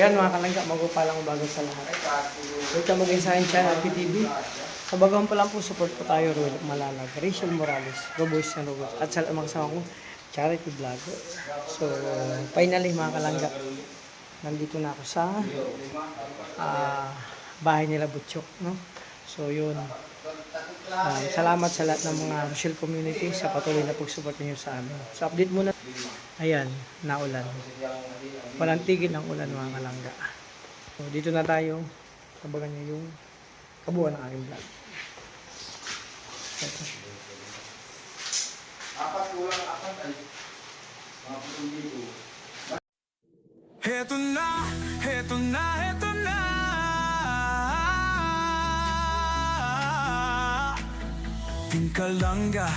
yan mga kalangga, magupalang umaga sa lahat. Welcome again sa akin channel, PTV. Sa bagong pa lang po, support po tayo, Roel Malalag, Rachel Morales, Robos na Robos, at sa mga kasama ko, Charity Vlog. So, finally mga kalangga, nandito na ako sa bahay nila Butchok, no? So, yun. Salamat sa lahat ng mga Rochelle community sa patuloy na pag-support niyo sa amin. So, update muna. Ayan, naulan. Walang tigil ng ulan mga kalangga. So, dito na tayo. Sabagan niyo yung kabuuan ng aking vlog. Heto na, heto na, heto na. Team Kalangga,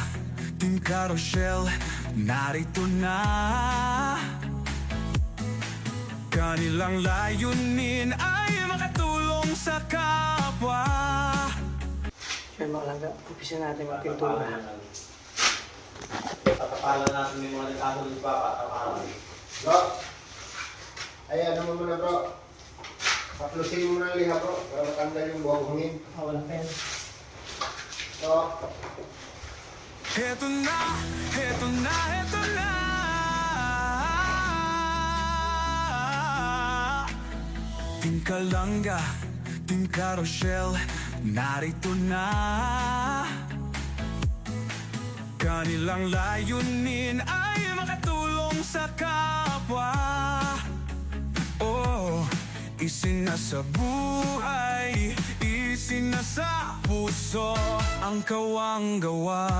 Team Rochelle, narito na. Kanilang layunin ay makatulong sa kapwa. Ayan mga kalangga, umpisa natin magpintura. Patapalan natin yung mga nagkasunod pa, patapalan. Bro, ayan naman muna bro. Paplusin mo muna liha bro, para matanggal yung buhang hungin. Wala pa yan. So, Heto na, heto na, heto na. Team Kalangga, Team Rochelle, narito na. Kanilang layunin ay makatulong sa kapwa. Oh, isinasa buhay, isinasa puso ang kawang-gawa.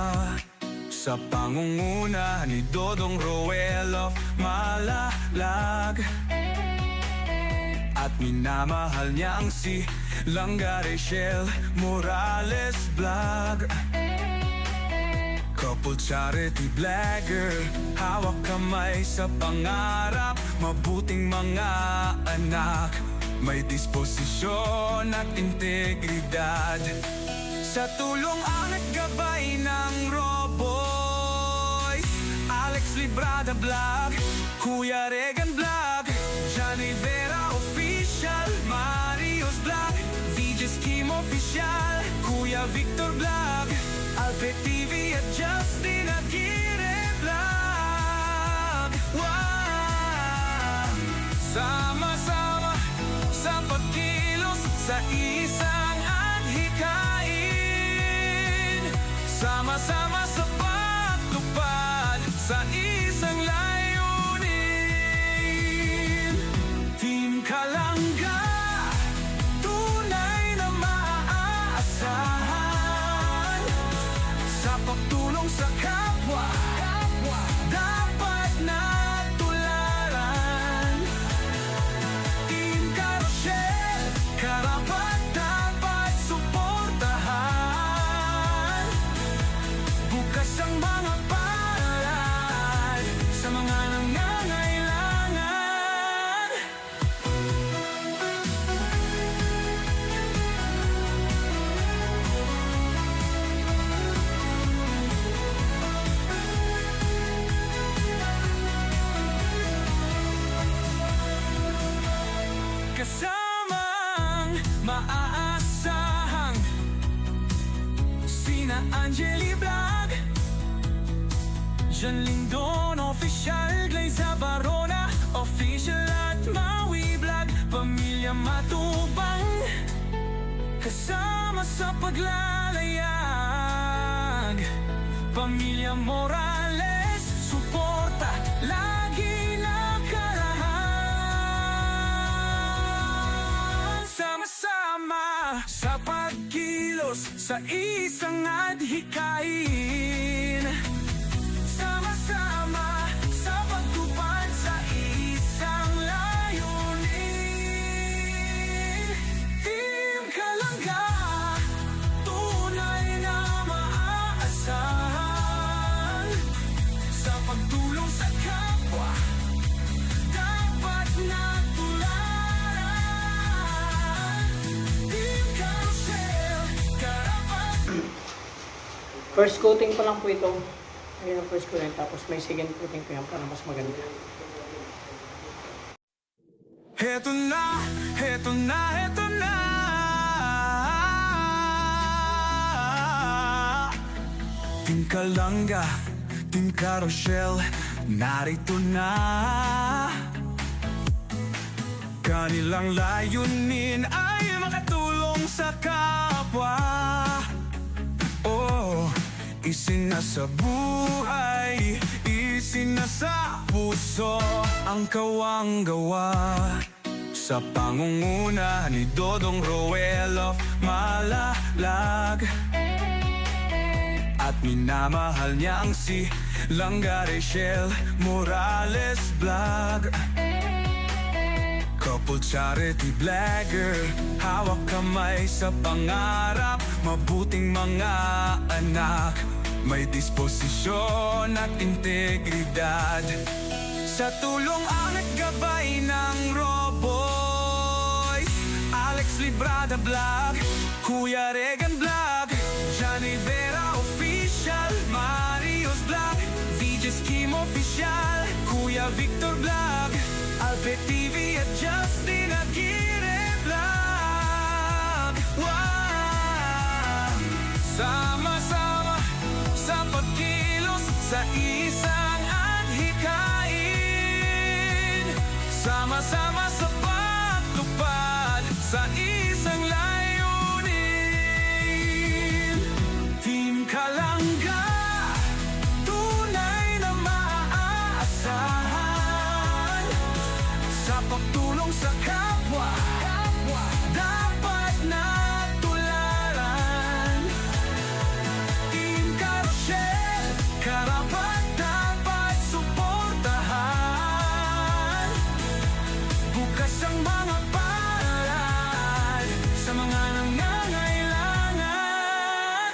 Sa pangunguna ni Dodong Roel of Malalag, at minamahal niya ang si Langga Rachel Morales Vlog. Couple charity vlogger, hawak kamay sa pangarap, mabuting mga anak, may disposisyon at integridad. Sa tulong ang naggabay ng Roboy, Alex Librada Vlog, Kuya Regan Vlog, Johnny Vera Official, Marios Vlog, VJ's Kim Official, Kuya Victor Vlog, Albert TV at Justin Aguirre Vlog. Wow! Sama-sama sa pagkilos sa isang adhikain, sama-sama sa pagtupad sa isang layunin. Team Kalangga, tunay na maaasahan sa pagtulong sa kapwa, dapat na tularan. Team Rochelle, karapat dapat suportahan. Bukas ang mga palad sa mga nangangailangan. Kasamang maaasahang sina Angeli Vlog, Jan Lindon Official, Glaze Barona Official at Maui Vlog, Pamilya Matubang, kasama sa paglalayag. Pamilya Morales, suporta lagi nakarahan. Sama-sama sa pagkilos sa isang adhikain, sama-sama sa pagtupad sa isang layunin. Team Kalangga, tunay na maaasahan sa pagtulong sa kapwa, dapat na tularan. Team Rochelle, karapat. First coating pa lang po ito. Ayun ang first coating. Tapos may second coating po yan para mas maganda. Heto na, heto na, heto na. Team Kalanga, Team Carousel, narito na. Kanilang layunin ay makatulong sa kapwa. Oh, isinasa buhay, isinasa puso ang kawang gawa. Sa pangunguna ni Dodong Roel of Malalag, at minamahal niya ang si Langga Rachel Morales Vlog. Couple charity vlogger, hawak kamay sa pangarap, mabuting mga anak, may disposisyon at integridad. Sa tulong at gabay ng Roboys, Alex Librada Vlog, Kuya Regan Vlog, John Rivera Official, Marios Vlog, VJ's Kim Official, Kuya Victor Vlog, Alpe TV at Justin Aguirre Vlog. Wow! Sama-sama sa pagkilos sa isang adhikain, sama-sama sa pagtupad sa isang layunin. Team Kalanga, tunay na maaasahan. Sa pagtulong sa kapwa, dapat natularan. Team Carousel, karapat dapat suportahan. Bukas ang mga palad sa mga nangangailangan.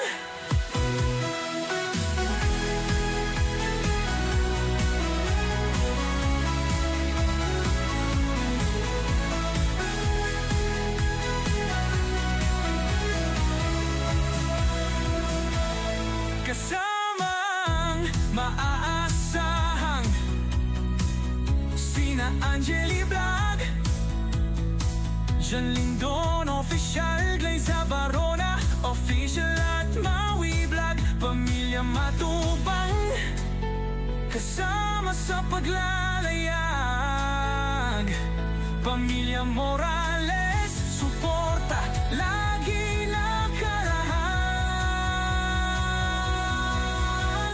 Kasamang maaasahang sina Angeli Vlog, Jan Lindon Official, Glayza Varona Official at Maui Vlog, Pamilya Matubang, kasama sa paglalayag. Pamilya Morales, suporta lagi nakarahan.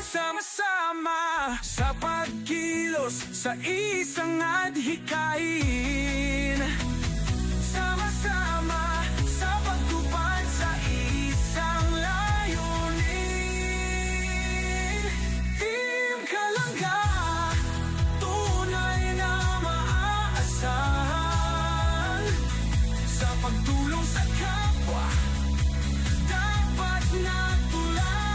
Sama-sama sa pagkilos sa isang adhikain, sama-sama sa pagtupad sa isang layunin. Team Kalanga, tunay na maaasahan. Sa pagtulong sa kapwa, dapat natularan.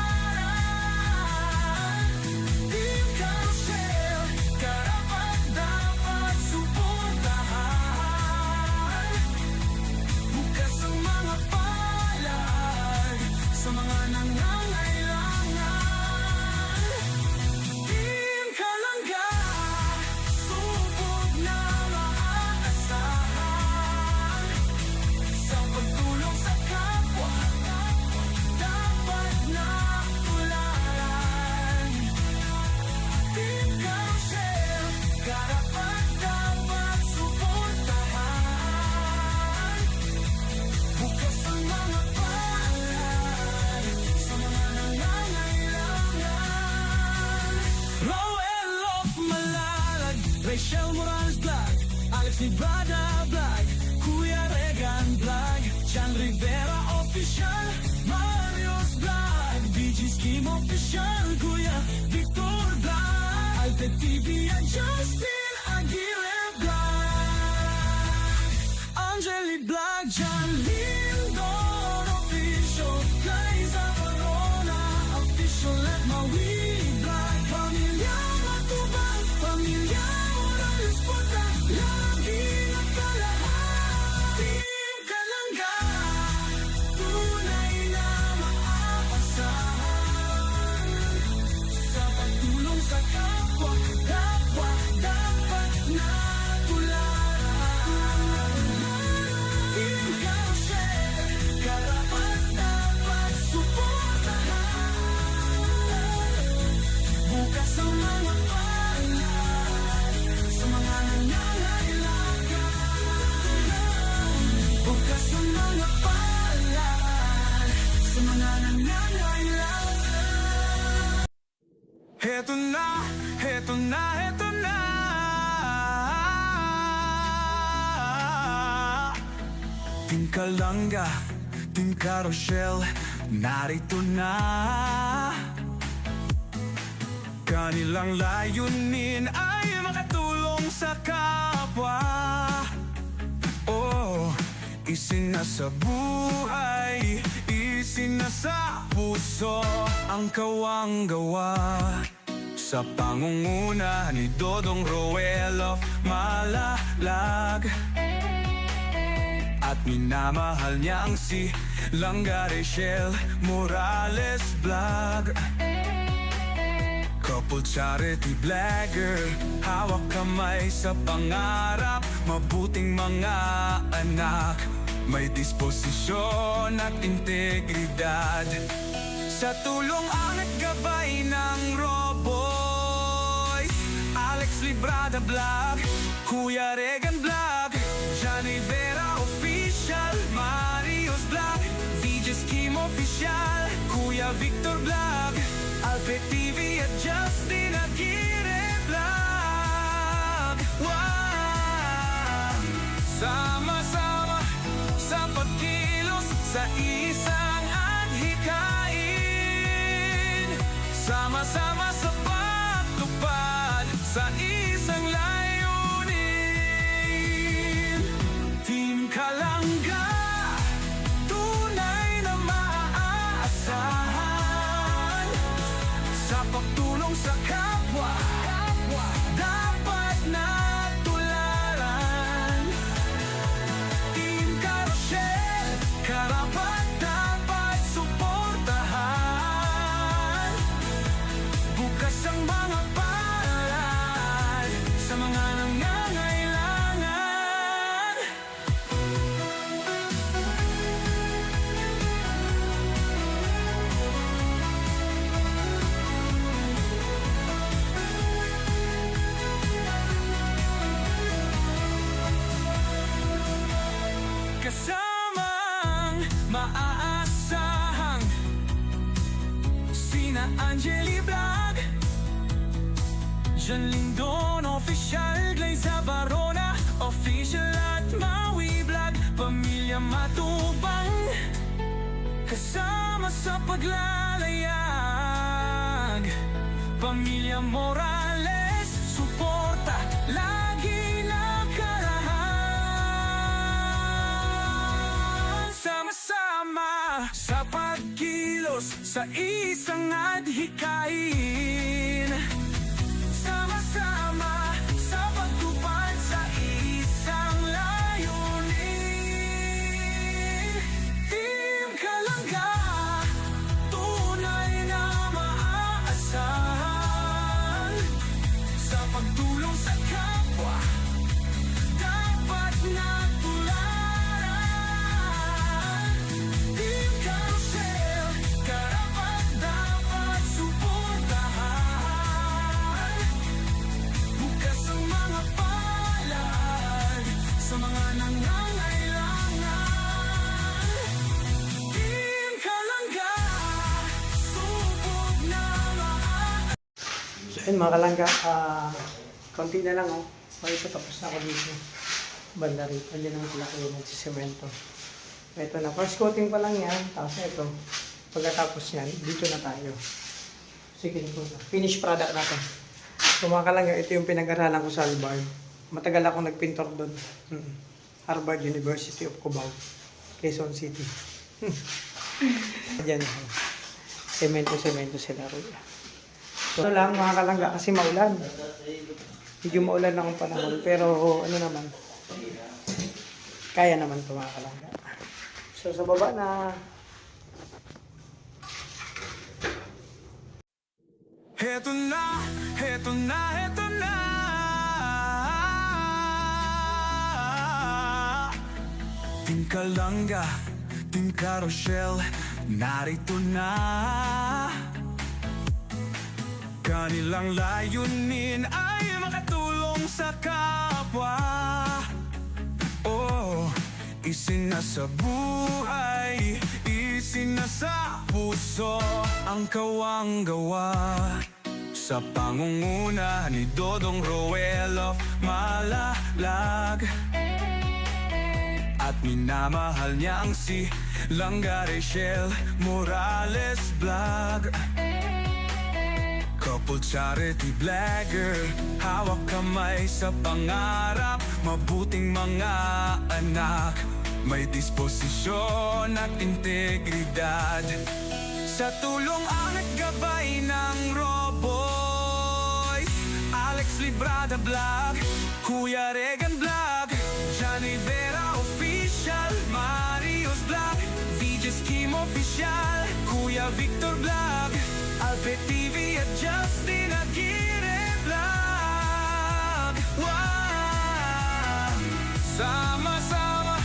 Team Carousel, karapat dapat suportahan. Bukas ang mga palad sa mga nangangailangan. Team Kalanga, supot na maaasahan. Sa pagtulong sa kapwa, dapat natularan. Team Carousel, karapat dapat suportahan. Bukas ang mga palad sa mga nangangailangan. Roel of Malalag, Rachel Morales Vlog, Alex Librada Vlog, Kuya Regan Vlog, John Rivera Official, Marios Vlog, VJ's Kim Official, Kuya Victor Vlog, Alpe TV at Justin Aguirre Vlog, Angeli Vlog, John Lindon Official, Glayza Varona Official at Maui Vlog, Pamilya Matubang, Pamilya Morales Puta, lagi mga nangangailangan. Heto na, heto na, heto na. Team Kalanga, Team Carousel, narito na. Kanilang layunin ay makatulong sa kapwa. Oh, isinasa buhay, isinasa puso ang kawang gawa. Sa pangunguna ni Dodong Roel of Malalag, at minamahal niya ang si Langga Rachel Morales Vlog. Couple charity blogger, hawak kamay sa pangarap, mabuting mga anak, may disposisyon at integridad. Sa tulong at gabay ng Roboys, Alex Librada Vlog, Kuya Regan Vlog, Johnny Vera Official, Marios Vlog, VJ's Kim Official, Kuya Victor Vlog, Albert TV at Justin Aguirre Vlog. Wow! Sama-sama sa pagkilos sa isang adhikain, sama-sama sa pagtupad sa isang layunin. Team Kalanga, tunay na maaasahan sa pagtulong sa kapwa, dapat na tularan. Team Carousel, karapat dapat suportahan. Bukas ang mga palad sa mga nangangailangan. Kasamang maaasahang sina Angeli Vlog, Jan Lindon Official, Glaze Varona Official at Maui Vlog, Pamilya Matubang, kasama sa paglalayag. Pamilya Morales, suporta lagi nakarahan. Sama-sama sa pagkilos sa isang adhikain, sama-sama sa pagtupad sa isang layunin. Team Kalanga, tunay na maaasahan sa pagtulong sa kapwa, dapat na tularan. Team Carousel, karapat dapat suportahan. Bukas ang mga palad sa mga nangangailangan. Team Kalanga, subok na So yun mga kalangga, konti na lang oh. Okay, so tapos na ako dito. Banda rito, hindi naman sila kayo nagsisemento. Ito na, first coating pa lang yan. Tapos ito, pagkatapos yan, dito na tayo. Sige po, finished product natin. So mga kalangga, ito yung pinag-aralan ko sa Harvard. Matagal ako nagpintor doon. Harvard University of Cubao, Quezon City. Diyan. Semento sila rin. So ito lang mga kalangga kasi maulan. Medyo maulan na ang panahon pero ano naman, kaya naman ito mga kalangga. So sa baba na. Heto na, heto na, heto na. Team Kalanga, Team Carousel, narito na. Kanilang layunin ay makatulong sa kapwa. Oh, isinasa buhay, Isinasa puso ang kawang gawa sa pangunguna ni Dodong Roel of Malalag. At minamahal niya ang si Langga Rachel Morales Vlog. Couple charity vlogger, hawak kamay sa pangarap, mabuting mga anak, may disposisyon at integridad. Sa tulong at gabay ng Roboy, Alex Librada Vlog, Kuya Regan Vlog, John Rivera Official, Marius Vlog, VJ's Kim Official, Kuya Victor Vlog, Alpe TV at Justin Aguirre Vlog. Wow! Sama-sama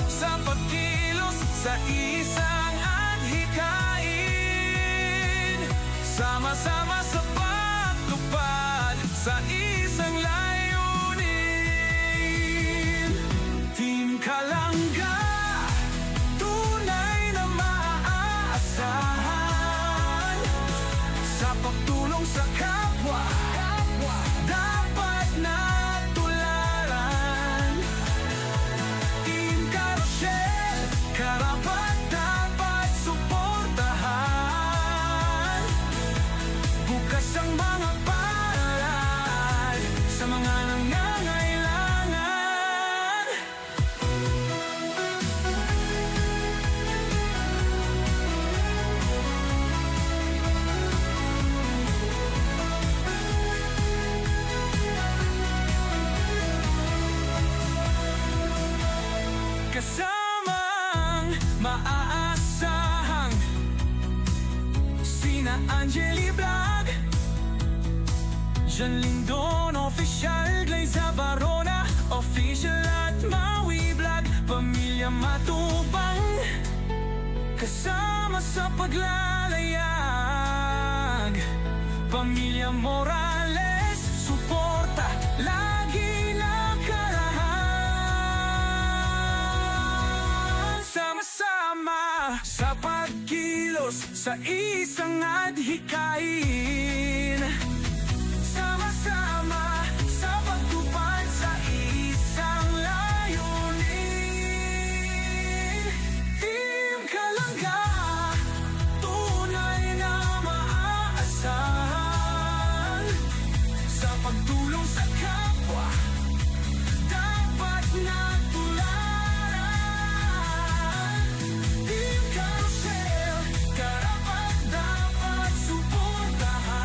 sa pagkilos sa isang adhikain, sama-sama sa pagtupad sa isang layunin. Team Kalangga, tunay na maaasahan sa pagtulong sa kapwa, dapat na tularan. Team Carousel, karapat dapat suportahan. Bukas ang mga palad sa mga nangangailangan. Kasamang maaasahang sina Angeli Vlog, Jan Lindon Official, Glaza Varona Official at Maui Vlog, Pamilya Matubang, kasama sa paglalayag, Pamilya Morales, suporta lagi nakarahan. Sama-sama sa pagkilos sa isang adhikain, sama-sama sa pagtupad sa isang layunin. Team Kalangga, tunay na maaasahan sa pagtulong sa kapwa, dapat na tularan. Team Carousel, karapat dapat suportahan.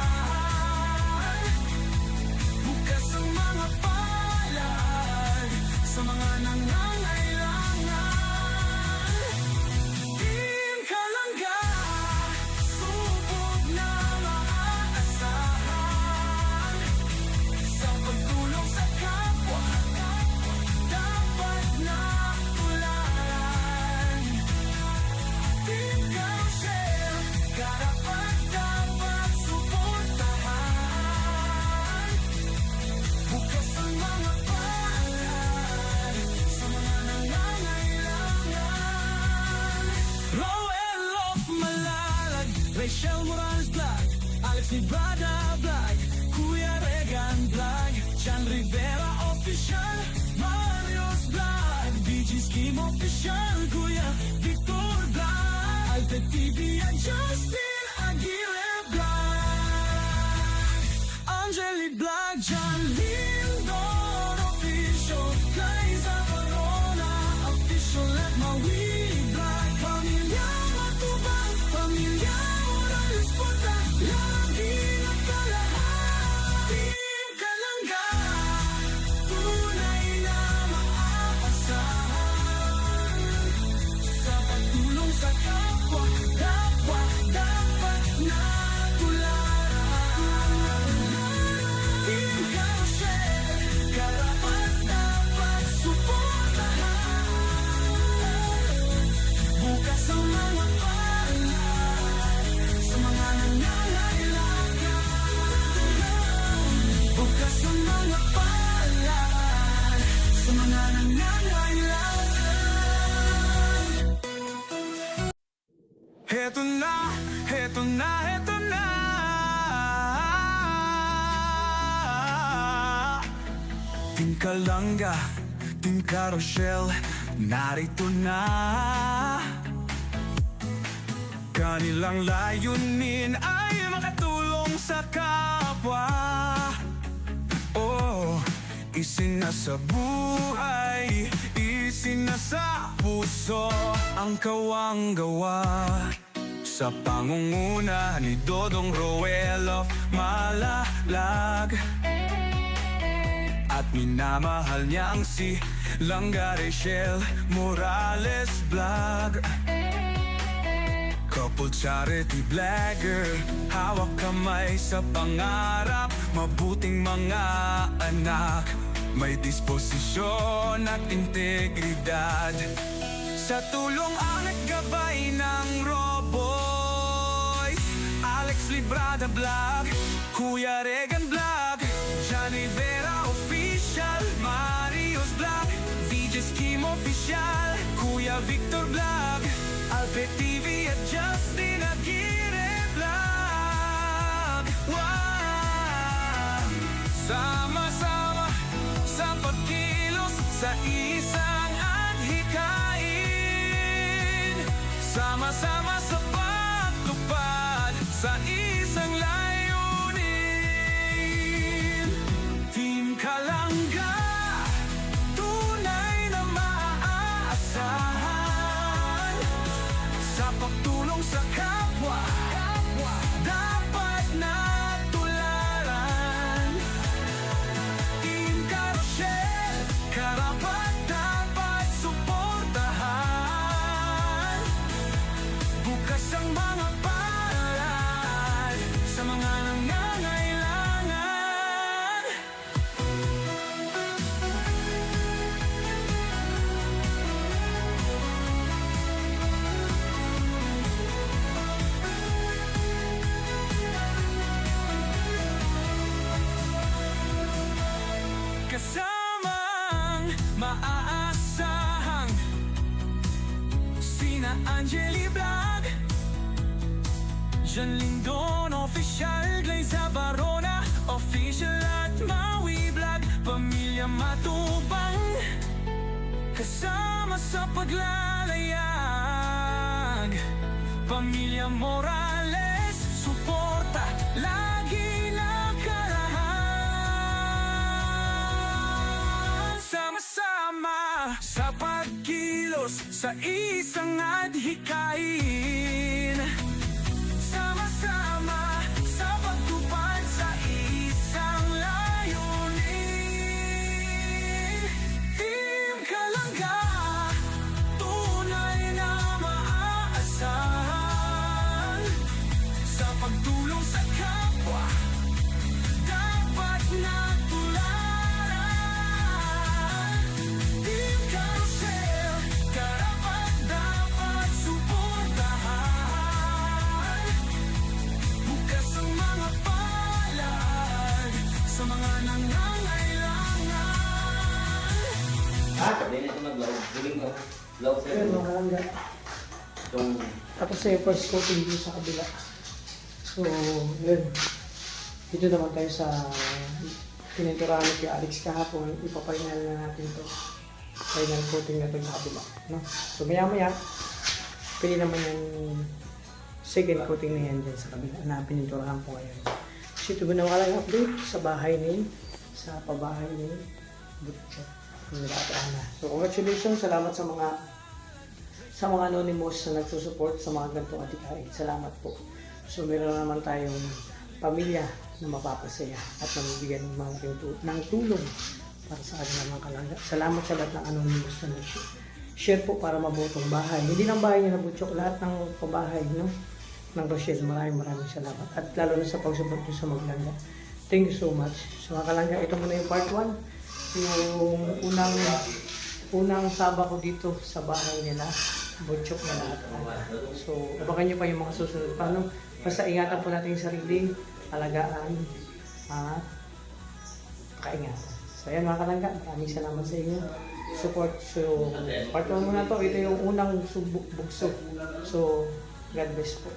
Bukas ang mga palad sa mga nangangailangan. Team Kalangga, subok na maaasahan sa pagtulong sa kapwa, dapat na tularan. Team Carousel, karapat dapat suportahan. Bukas ang mga palad sa mga nangangailangan. Roel of Malalag, Rachel Morales Vlog, Alex Librada Vlog, Kuya Regan Vlog, John Rivera Official, Marius Vlog, VJ's Kim Official, Kuya Victor Vlog, Alpe TV at Justin Aguirre Vlog, Angeli Vlog, John Lindon Official, Glaza Varona Official at Maui Vlog, Pamilya Matubang, Pamilya Morales Porta, lagi nakalahan. Team Kalangga, tunay na maaasahan sa pagtulong sa kapwa, dapat Heto na, heto na. Team Kalanga, Team Carousel, narito na. Kanilang layunin ay makatulong sa kapwa. Oh, isinasa buhay, isinasa puso ang kawang gawa. Sa pangunguna ni Dodong Roel of Malalag, at minamahal niya ang si Langga Rachel Morales Vlog. Couple charity vlogger, hawak kamay sa pangarap, mabuting mga anak, may disposisyon at integridad. Sa tulong at gabay ng Roboy, Alex Librada Vlog, Kuya Regan Vlog, Johnny Vera Official, Marios Vlog, VJ Scheme Official, Kuya Victor Vlog, Albert TV at Justin Aguirre Vlog. Wow! Sama-sama sa pagkilos sa isang adhikain, sama-sama sa pagtupad sa isang layunin. Team Kalanga, tunay na maaasahan sa pagtulong sa kapwa, dapat na tularan. Team Carousel, karapat dapat suportahan. Bukas ang mga palad sa mga nangangailangan. Kasamang maaasahan sina Angeli Vlog, Jan Lindon Official, Glaze Varona Official at Maui Vlog, Pamilya Matubang, kasama sa paglalayag. Pamilya Morales, suporta lagi nakarahan. Sama-sama sa pagkilos sa isang adhikain, sama-sama sa pagtupad sa isang layunin. Team Kalanga, tunay na maaasahan sa pagtulong sa kapwa, dapat na tularan. Team Carousel, karapat dapat suportahan. Bukas ang mga palad sa mga nangangailangan. Hindi na ito nag-vlog. Huling ko. Vlog sir. Ayun mga kalangga. Itong Tapos na yung first coating dito sa kabila. So, yun. Dito naman tayo sa pininturahan ni Kuya Alex kahapon. Ipapahinal na natin to. Final coating na ito sa kabila. No? So, maya-maya, pili naman yung second coating na yan dyan sa kabila na pininturahan po ngayon. So, ito ba na walang update sa bahay ni, sa pabahay ni Butchok. So, congratulations. Salamat sa mga anonymous na nagsusupport sa mga ganitong adhikain. Salamat po. So, meron naman tayong pamilya na mapapasaya at mamibigyan ng ng tulong para sa kanilang mga kalangga. Salamat sa lahat ng anonymous na share po para mabutong bahay. Hindi lang bahay niya na Butchok, lahat ng pabahay, no? Ng Rochelle. Maraming salamat. At lalo na sa pag-support nyo sa Maglangga. Thank you so much. So, mga kalangga, ito muna yung part 1. Yung unang saba ko dito sa bahay nila, Butchok na lahat. So, abangan nyo pa yung mga susunod. Paano? Basta ingatan po natin yung sarili, alagaan, at kaingatan. So, ayan mga kalangga, maraming salamat sa inyo. Support. So, part 1 muna to. Ito yung unang bugso. So, God bless po.